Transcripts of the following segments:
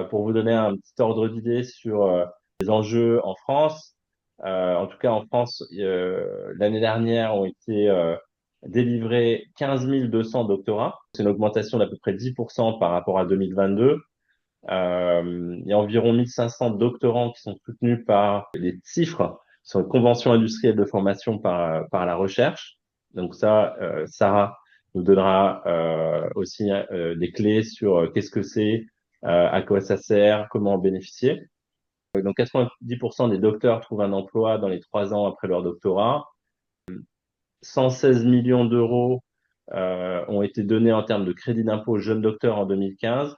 Pour vous donner un petit ordre d'idée sur les enjeux en France, en tout cas en France, l'année dernière ont été délivrés 15 200 doctorats. C'est une augmentation d'à peu près 10% par rapport à 2022. Il y a environ 1500 doctorants qui sont soutenus par les CIFRE, sur une convention industrielle de formation par la recherche. Donc ça, Sarah nous donnera aussi des clés sur qu'est-ce que c'est, à quoi ça sert, comment en bénéficier. Donc 90% des docteurs trouvent un emploi dans les 3 ans après leur doctorat. 116 millions d'euros ont été donnés en termes de crédit d'impôt aux jeunes docteurs en 2015.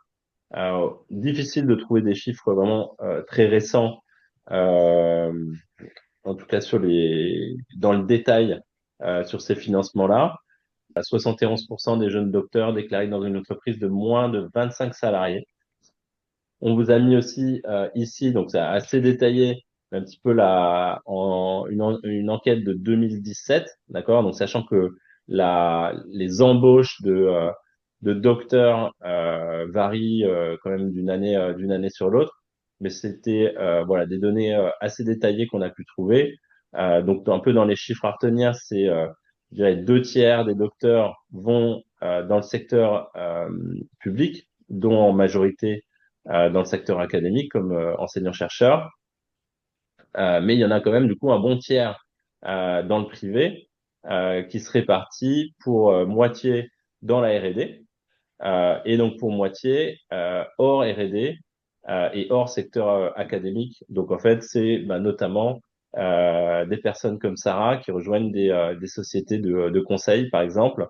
Difficile de trouver des chiffres vraiment très récents, euh, en tout cas dans le détail sur ces financements-là. 71% des jeunes docteurs déclarés dans une entreprise de moins de 25 salariés. On vous a mis aussi ici, donc c'est assez détaillé, un petit peu une enquête de 2017, d'accord? Donc sachant que les embauches de docteurs varient quand même d'une année sur l'autre, mais c'était voilà des données assez détaillées qu'on a pu trouver. Donc un peu dans les chiffres à retenir, c'est je dirais 2 tiers des docteurs vont dans le secteur public, dont en majorité dans le secteur académique comme enseignant-chercheur. Mais il y en a quand même du coup un bon tiers dans le privé qui se répartit pour moitié dans la R&D et donc pour moitié hors R&D et hors secteur académique. Donc en fait, c'est notamment des personnes comme Sarah qui rejoignent des sociétés de conseil, par exemple,